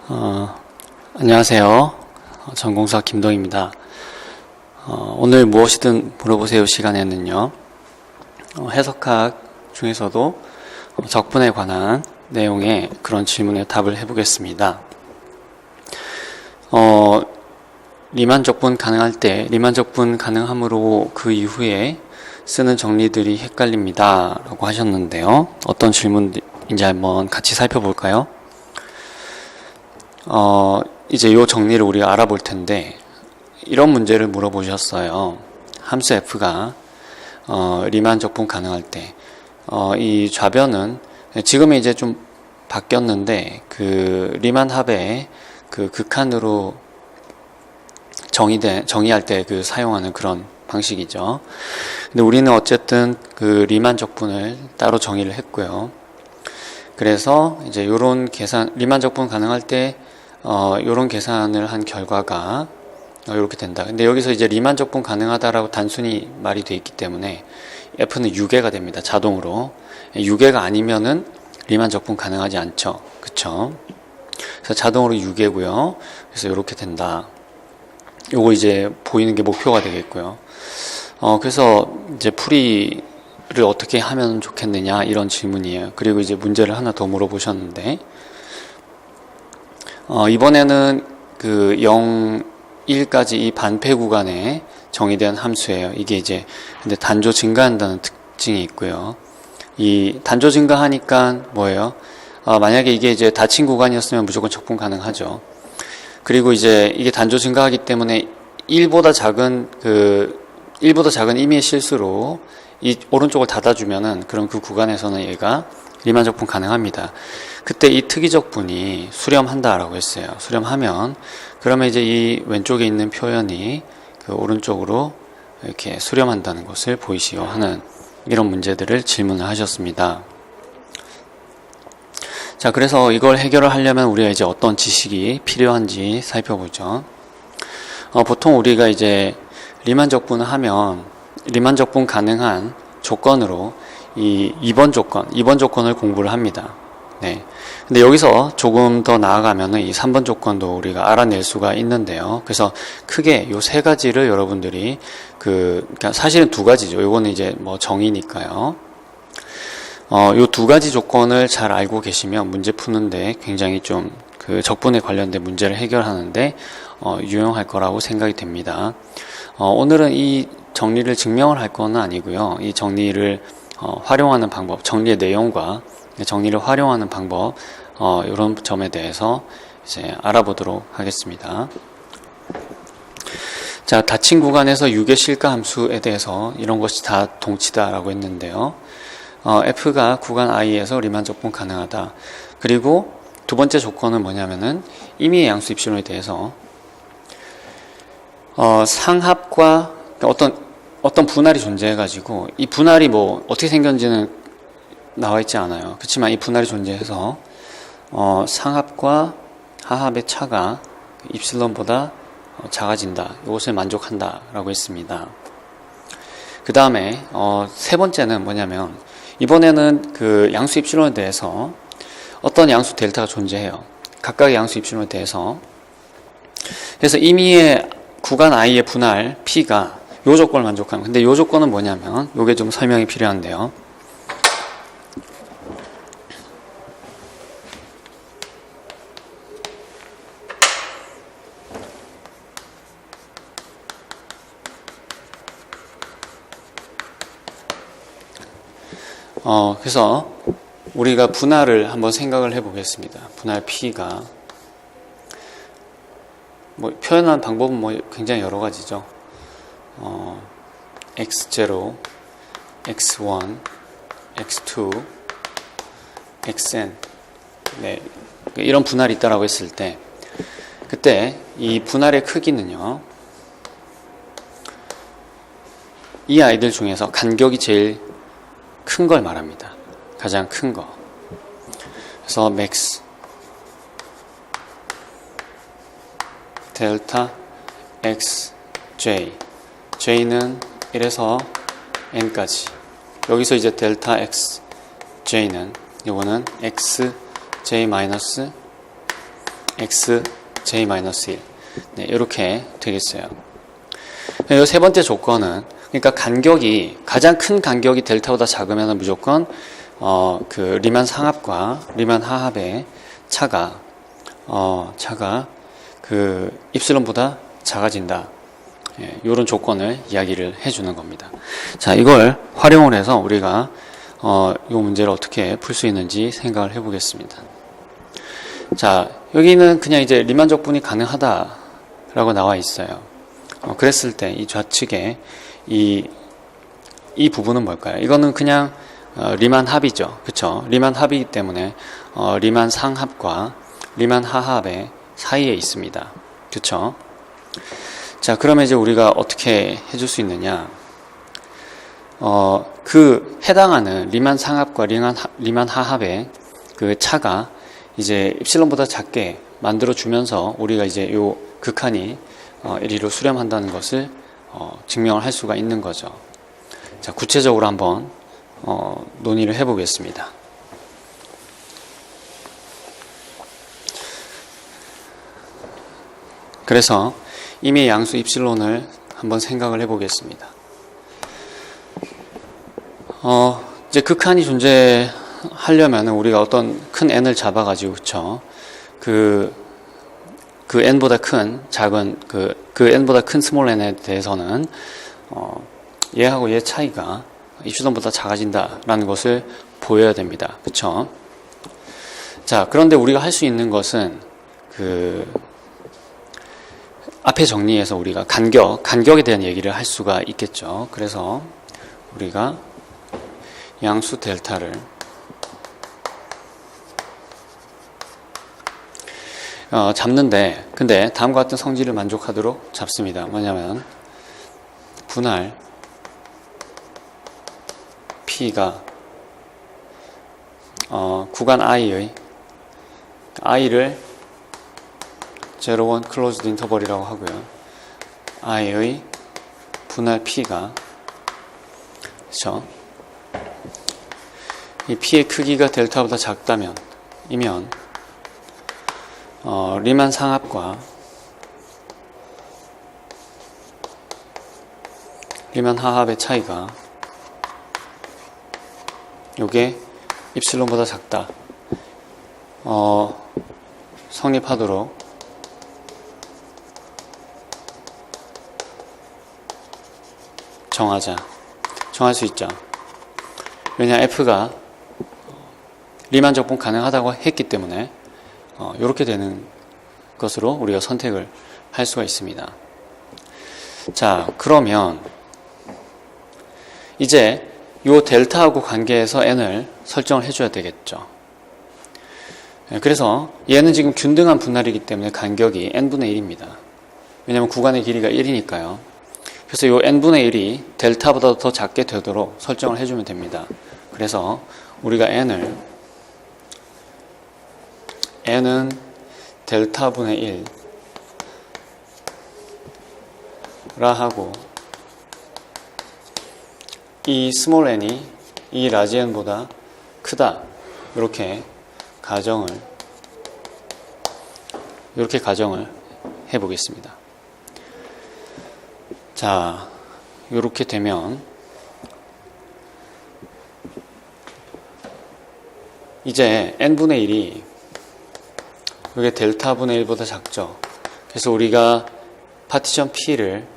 어, 안녕하세요. 전공사 김동입니다. 오늘 무엇이든 물어보세요 시간에는요, 해석학 중에서도 적분에 관한 내용의 그런 질문에 답을 해보겠습니다. 리만 적분 가능할 때, 리만 적분 가능함으로 그 이후에 쓰는 정리들이 헷갈립니다 라고 하셨는데요. 어떤 질문인지 한번 같이 살펴볼까요? 이제 이 정리를 우리가 알아볼 텐데, 이런 문제를 물어보셨어요. 함수 f가 리만 적분 가능할 때, 이 좌변은 지금은 이제 좀 바뀌었는데, 그 리만 합의 그 극한으로 정의할 때 그 사용하는 그런 방식이죠. 근데 우리는 어쨌든 그 리만 적분을 따로 정의를 했고요. 그래서 이제 요런 계산, 리만 적분 가능할 때 요런 계산을 한 결과가 이렇게 된다. 근데 여기서 이제 리만 적분 가능하다라고 단순히 말이 돼 있기 때문에 F는 유계가 됩니다. 자동으로. 유계가 아니면은 리만 적분 가능하지 않죠. 그쵸? 그래서 자동으로 유계고요. 그래서 이렇게 된다. 요거 이제 보이는 게 목표가 되겠고요. 그래서 이제 풀이를 어떻게 하면 좋겠느냐 이런 질문이에요. 그리고 이제 문제를 하나 더 물어보셨는데, 이번에는 그 0, 1까지 이 반패 구간에 정의된 함수예요. 이게 이제 근데 단조 증가한다는 특징이 있고요. 이 단조 증가하니까 뭐예요? 만약에 이게 이제 닫힌 구간이었으면 무조건 적분 가능하죠. 그리고 이제 이게 단조 증가하기 때문에 1보다 작은 임의의 실수로 이 오른쪽을 닫아주면은 그럼 그 구간에서는 얘가 리만 적분 가능합니다. 그때 이 특이 적분이 수렴한다라고 했어요. 수렴하면 그러면 이제 이 왼쪽에 있는 표현이 그 오른쪽으로 이렇게 수렴한다는 것을 보이시오 하는 이런 문제들을 질문을 하셨습니다. 자, 그래서 이걸 해결을 하려면 우리가 이제 어떤 지식이 필요한지 살펴보죠. 보통 우리가 이제 리만 적분을 하면 리만 적분 가능한 조건으로 이 2번 조건을 공부를 합니다. 네. 근데 여기서 조금 더 나아가면은 이 3번 조건도 우리가 알아낼 수가 있는데요. 그래서 크게 요 세 가지를 여러분들이 그러니까 사실은 두 가지죠. 요거는 이제 뭐 정의니까요. 요 두 가지 조건을 잘 알고 계시면 문제 푸는데 굉장히 좀 그 적분에 관련된 문제를 해결하는데 유용할 거라고 생각이 됩니다. 오늘은 이 정리를 증명을 할 건 아니고요. 이 정리를 활용하는 방법, 정리의 내용과 정리를 활용하는 방법, 이런 점에 대해서 이제 알아보도록 하겠습니다. 자, 닫힌 구간에서 유계 실가 함수에 대해서 이런 것이 다 동치다라고 했는데요. F가 구간 I에서 리만 적분 가능하다. 그리고 두 번째 조건은 뭐냐면은 임의의 양수 입실론에 대해서 상합과 어떤 분할이 존재해가지고 이 분할이 뭐 어떻게 생겼는지는 나와 있지 않아요. 그렇지만 이 분할이 존재해서 상합과 하합의 차가 입실론보다 작아진다. 이것을 만족한다라고 했습니다. 그 다음에 세 번째는 뭐냐면 이번에는 그 양수 입실론에 대해서 어떤 양수 델타가 존재해요. 각각의 양수 입실론에 대해서. 그래서 임의의 구간 I의 분할 P가 요 조건을 만족하는. 근데 요 조건은 뭐냐면 요게 좀 설명이 필요한데요. 그래서 우리가 분할을 한번 생각을 해보겠습니다. 분할 P가 뭐 표현하는 방법은 뭐 굉장히 여러 가지죠. x0, x1, x2, xn. 네, 이런 분할이 있다라고 했을 때, 그때 이 분할의 크기는요, 이 아이들 중에서 간격이 제일 큰 걸 말합니다. 가장 큰 거. 그래서 max 델타 x j, j는 1에서 n까지. 여기서 이제 델타 x j는 이거는 x j 마이너스 xj-1 네, 이렇게 되겠어요. 이 세 번째 조건은 그러니까 간격이 가장 큰 간격이 델타보다 작으면 무조건 그 리만 상합과 리만 하합의 차가 그 입실론보다 작아진다. 예, 이런 조건을 이야기를 해주는 겁니다. 자, 이걸 활용을 해서 우리가 이 문제를 어떻게 풀 수 있는지 생각을 해보겠습니다. 자, 여기는 그냥 이제 리만 적분이 가능하다라고 나와 있어요. 그랬을 때 이 좌측에 이 부분은 뭘까요? 이거는 그냥 리만 합이죠. 그쵸? 리만 합이기 때문에 리만 상합과 리만 하합의 사이에 있습니다. 그쵸? 자, 그러면 이제 우리가 어떻게 해줄 수 있느냐? 그 해당하는 리만 상합과 리만 하합의 그 차가 이제 입실론보다 작게 만들어주면서 우리가 이제 요 극한이 1로 수렴한다는 것을 증명을 할 수가 있는 거죠. 자, 구체적으로 한번 논의를 해보겠습니다. 그래서 이미 양수 입실론을 한번 생각을 해보겠습니다. 이제 극한이 존재하려면 우리가 어떤 큰 n을 잡아가지고, 그쵸? 그 n보다 큰 작은 그 n보다 큰 스몰 n에 대해서는 얘하고 얘 차이가 입실론보다 작아진다라는 것을 보여야 됩니다. 그쵸? 자, 그런데 우리가 할 수 있는 것은 앞에 정리해서 우리가 간격에 대한 얘기를 할 수가 있겠죠. 그래서 우리가 양수 델타를 잡는데, 근데 다음과 같은 성질을 만족하도록 잡습니다. 뭐냐면 분할 P가 구간 I의 I를 0, 1 클로즈드 인터벌이라고 하고요. I의 분할 P가, 그렇죠? 이 P의 크기가 델타보다 작다면 리만 상합과 리만 하합의 차이가 요게 입실론보다 작다. 성립하도록 정할 수 있죠. 왜냐, F가 리만 적분 가능하다고 했기 때문에 이렇게 되는 것으로 우리가 선택을 할 수가 있습니다. 자, 그러면 이제 이 델타하고 관계해서 n을 설정을 해줘야 되겠죠. 그래서 얘는 지금 균등한 분할이기 때문에 간격이 n분의 1입니다. 왜냐하면 구간의 길이가 1이니까요. 그래서 이 n분의 1이 델타보다 더 작게 되도록 설정을 해주면 됩니다. 그래서 우리가 n은 델타분의 1라 하고, 이 스몰 n이 이 라지 n보다 크다, 이렇게 가정을 해보겠습니다. 자, 이렇게 되면 이제 n분의 1이 이게 델타분의 1보다 작죠. 그래서 우리가 파티션 P를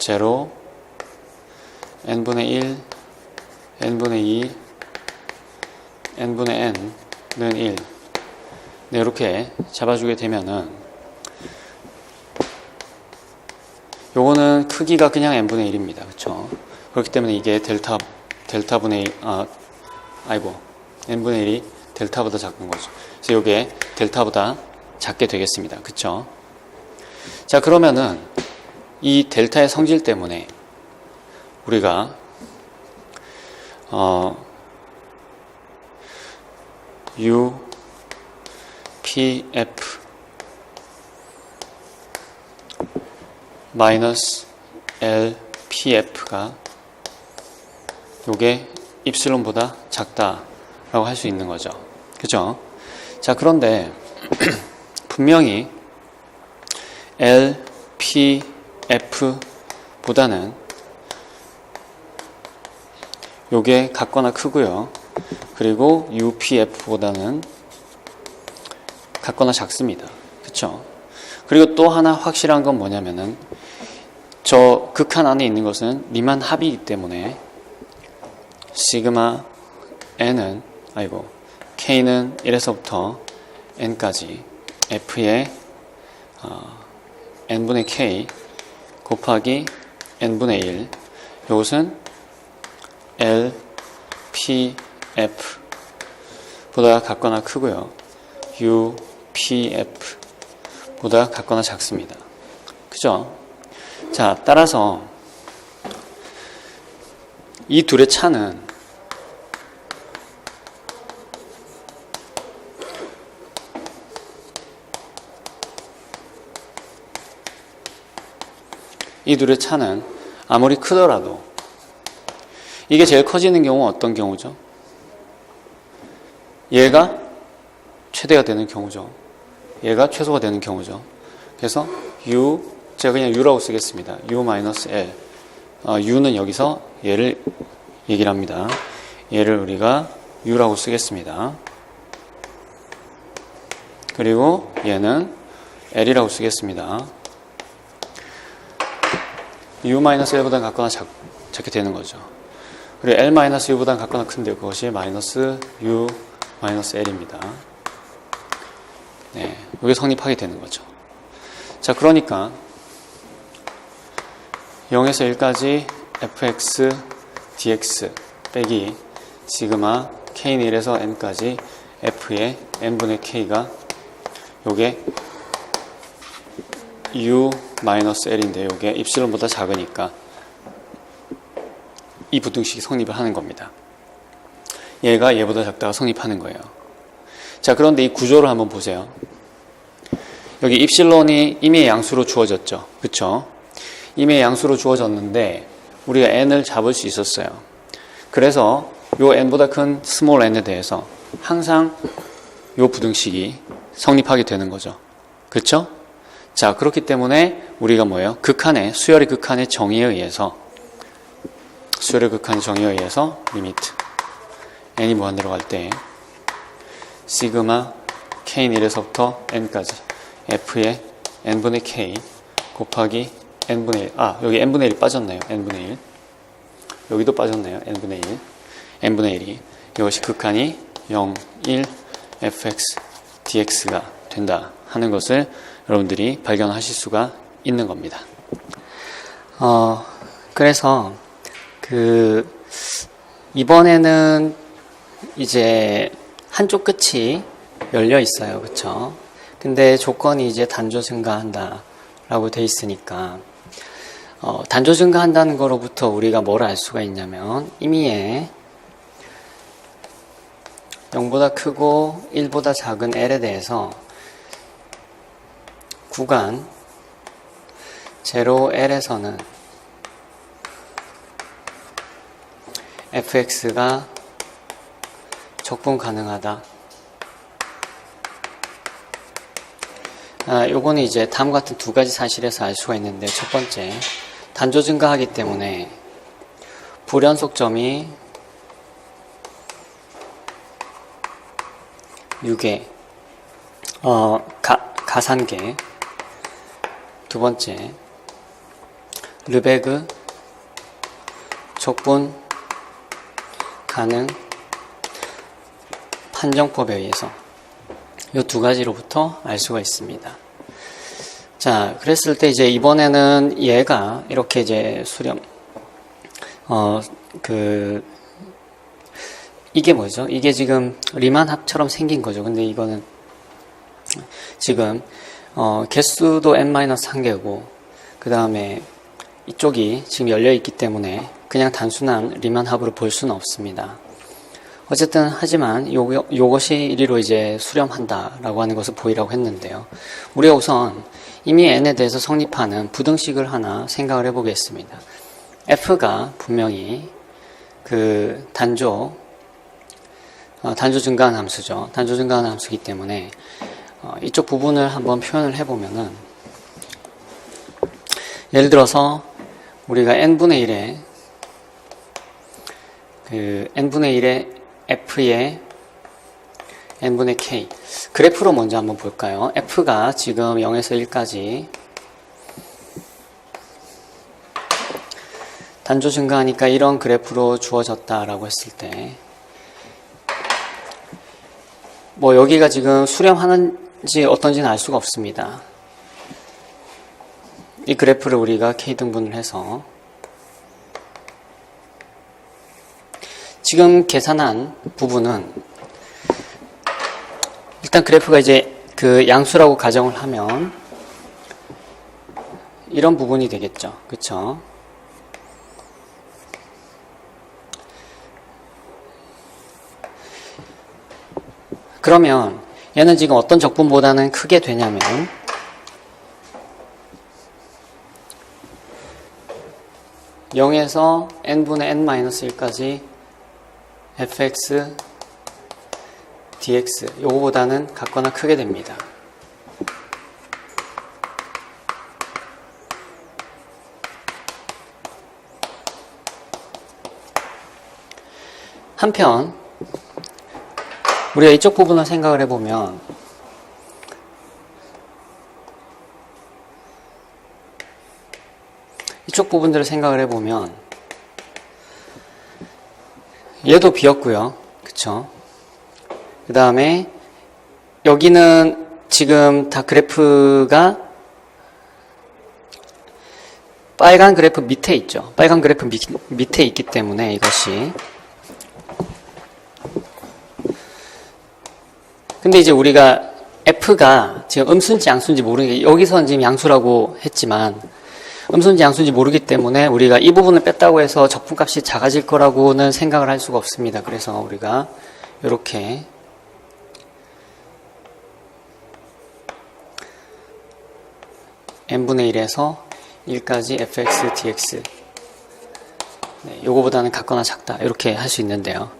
0, n분의 1, n분의 2, n분의 n는 1 네, 이렇게 잡아주게 되면은 요거는 크기가 그냥 n분의 1입니다. 그렇죠? 그렇기 때문에 이게 델타분의 n분의 1이 델타보다 작은 거죠. 그래서 요게 델타보다 작게 되겠습니다. 그쵸? 자, 그러면은 이 델타의 성질 때문에 우리가 U, P, F 마이너스 L, P, F가 요게 입실론보다 작다라고 할 수 있는 거죠. 그죠? 자, 그런데 분명히 L, P, F 보다는 요게 같거나 크고요. 그리고 U, P, F보다는 같거나 작습니다. 그쵸? 그리고 또 하나 확실한 건 뭐냐면은 저 극한 안에 있는 것은 리만 합이기 때문에 시그마 N은 K는 1에서부터 N까지 F의 N분의 K 곱하기 N분의 1 이것은 L, P, F 보다 같거나 크고요. U, P, F 보다 같거나 작습니다. 그죠? 자, 따라서 이 둘의 차는 아무리 크더라도 이게 제일 커지는 경우는 어떤 경우죠? 얘가 최대가 되는 경우죠. 얘가 최소가 되는 경우죠. 그래서 U, 제가 그냥 U라고 쓰겠습니다. U-L. U는 여기서 얘를 얘기를 합니다. 얘를 우리가 U라고 쓰겠습니다. 그리고 얘는 L이라고 쓰겠습니다. U-L보다 같거나 작게 되는 거죠. 그리고 L-U보다 같거나 큰데 그것이 마이너스 U-L입니다. 네, 이게 성립하게 되는 거죠. 자, 그러니까 0에서 1까지 fx dx 빼기 시그마 k는 1에서 n까지 f의 n분의 k가 요게 u-l인데 요게 입실론보다 작으니까 이 부등식이 성립을 하는 겁니다. 얘가 얘보다 작다가 성립하는 거예요. 자, 그런데 이 구조를 한번 보세요. 여기 입실론이 임의의 양수로 주어졌죠. 그쵸? 임의의 양수로 주어졌는데 우리가 n을 잡을 수 있었어요. 그래서 요 n보다 큰 스몰 n에 대해서 항상 요 부등식이 성립하게 되는 거죠. 그쵸? 자, 그렇기 때문에 우리가 뭐예요? 수열의 극한의 정의에 의해서 리미트 n이 무한대로 갈 때 시그마 k는 1에서부터 n까지 f의 n분의 k 곱하기 n분의 1 여기 n분의 1이 빠졌네요. n분의 1 여기도 빠졌네요. n분의 1이 이것이 극한이 0, 1, fx, dx가 된다 하는 것을 여러분들이 발견하실 수가 있는 겁니다. 그래서 이번에는 이제 한쪽 끝이 열려 있어요. 그쵸? 근데 조건이 이제 단조 증가한다 라고 돼 있으니까 단조 증가한다는 거로부터 우리가 뭘 알 수가 있냐면 임의의 0보다 크고 1보다 작은 L에 대해서 구간 0L에서는 fx가 적분 가능하다. 요거는 이제 다음과 같은 두 가지 사실에서 알 수가 있는데, 첫 번째, 단조 증가하기 때문에 불연속점이 6의 가산계. 두 번째, 르베그 적분 가능 판정법에 의해서 이 두 가지로부터 알 수가 있습니다. 자, 그랬을 때 이제 이번에는 얘가 이렇게 이제 수렴, 이게 뭐죠? 이게 지금 리만 합처럼 생긴 거죠. 근데 이거는 지금, 개수도 n-1개고, 그 다음에 이쪽이 지금 열려있기 때문에 그냥 단순한 리만 합으로 볼 수는 없습니다. 어쨌든 하지만 요것이 이리로 이제 수렴한다라고 하는 것을 보이라고 했는데요. 우리가 우선 이미 n에 대해서 성립하는 부등식을 하나 생각을 해보겠습니다. f가 분명히 단조 단조 증가하는 함수죠. 단조 증가하는 함수이기 때문에 이쪽 부분을 한번 표현을 해보면은, 예를 들어서 우리가 n분의 1에 n분의 1의 f의 n분의 k 그래프로 먼저 한번 볼까요? f가 지금 0에서 1까지 단조 증가하니까 이런 그래프로 주어졌다라고 했을 때, 뭐 여기가 지금 수렴하는지 어떤지는 알 수가 없습니다. 이 그래프를 우리가 K등분을 해서 지금 계산한 부분은 일단 그래프가 이제 그 양수라고 가정을 하면 이런 부분이 되겠죠. 그쵸? 그러면 얘는 지금 어떤 적분보다는 크게 되냐면 (0에서) n분의 n-1까지 fx dx 요거보다는 같거나 크게 됩니다. 한편 우리가 이쪽 부분을 생각을 해보면 이쪽 부분들을 생각을 해보면 얘도 비었고요. 그쵸? 그 다음에 여기는 지금 다 그래프가 빨간 그래프 밑에 있죠. 빨간 그래프 밑에 있기 때문에 이것이, 근데 이제 우리가 f가 지금 음수인지 양수인지 모르는 게, 여기서는 지금 양수라고 했지만 음수인지 양수인지 모르기 때문에 우리가 이 부분을 뺐다고 해서 적분값이 작아질 거라고는 생각을 할 수가 없습니다. 그래서 우리가 이렇게 n분의 1에서 1까지 fx dx 요거보다는 같거나 작다 이렇게 할 수 있는데요.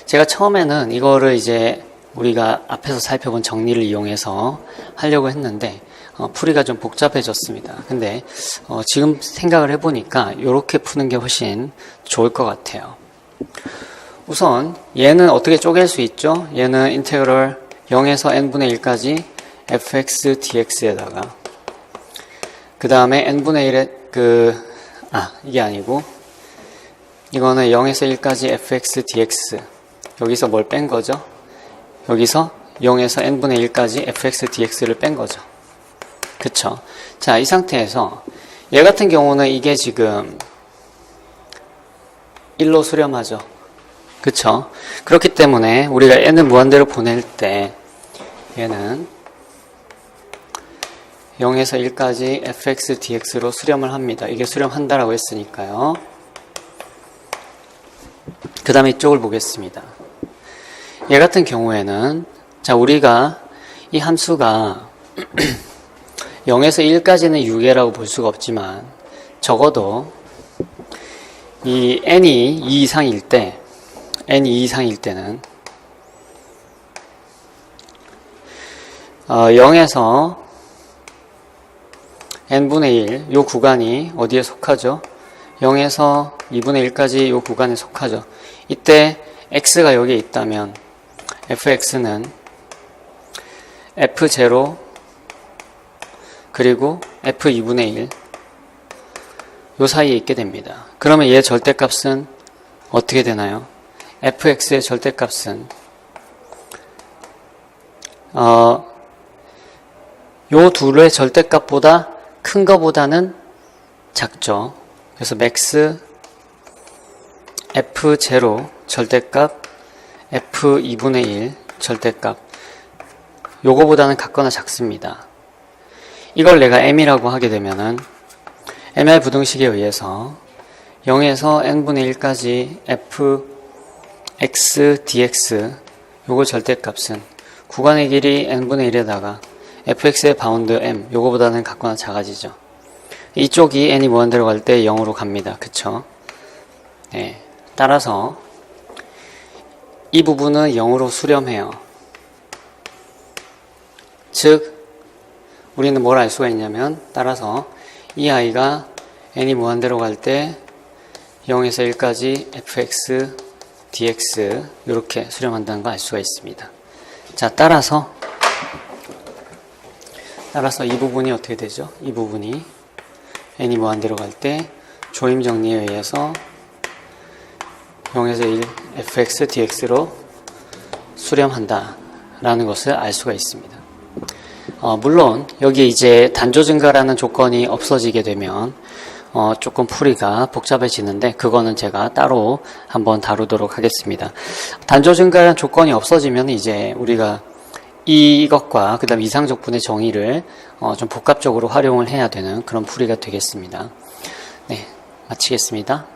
제가 처음에는 이거를 이제 우리가 앞에서 살펴본 정리를 이용해서 하려고 했는데 풀이가 좀 복잡해졌습니다. 근데 지금 생각을 해보니까 이렇게 푸는 게 훨씬 좋을 것 같아요. 우선 얘는 어떻게 쪼갤 수 있죠? 얘는 인테그럴 0에서 n분의 1까지 fx dx에다가 그 다음에 n분의 1의 이게 아니고 이거는 0에서 1까지 fx dx 여기서 뭘 뺀 거죠? 여기서 0에서 n분의 1까지 fx dx를 뺀 거죠. 그쵸? 자, 이 상태에서 얘 같은 경우는 이게 지금 1로 수렴하죠. 그쵸? 그렇기 때문에 우리가 n을 무한대로 보낼 때 얘는 0에서 1까지 fx dx로 수렴을 합니다. 이게 수렴한다라고 했으니까요. 그 다음에 이쪽을 보겠습니다. 얘 같은 경우에는 자, 우리가 이 함수가 0에서 1까지는 유계라고 볼 수가 없지만 적어도 이 n이 2 이상일 때 n이 2 이상일 때는 0에서 n분의 1 요 구간이 어디에 속하죠? 0에서 2분의 1까지 요 구간에 속하죠. 이때 x가 여기에 있다면 fx는 f0 그리고 f2분의 1 요 사이에 있게 됩니다. 그러면 얘 절대값은 어떻게 되나요? fx의 절대값은 요 둘의 절대값보다 큰 거보다는 작죠. 그래서 max f0 절대값 f2분의 1 절대값 요거보다는 같거나 작습니다. 이걸 내가 m이라고 하게 되면은 mR 부등식에 의해서 0에서 n분의 1까지 fx dx 요거 절대값은 구간의 길이 n분의 1에다가 fx의 바운드 m 요거보다는 같거나 작아지죠. 이쪽이 n이 무한대로 갈 때 0으로 갑니다. 그쵸? 네. 따라서 이 부분은 0으로 수렴해요. 즉 우리는 뭘 알 수가 있냐면, 따라서 이 아이가 n이 무한대로 갈 때 0에서 1까지 fx, dx 이렇게 수렴한다는 걸 알 수가 있습니다. 자, 따라서 이 부분이 어떻게 되죠? 이 부분이 n이 무한대로 갈 때 조임 정리에 의해서 0에서 1 fx, dx로 수렴한다 라는 것을 알 수가 있습니다. 물론 여기 이제 단조 증가라는 조건이 없어지게 되면 조금 풀이가 복잡해지는데, 그거는 제가 따로 한번 다루도록 하겠습니다. 단조 증가라는 조건이 없어지면 이제 우리가 이것과 그 다음 이상적분의 정의를 좀 복합적으로 활용을 해야 되는 그런 풀이가 되겠습니다. 네, 마치겠습니다.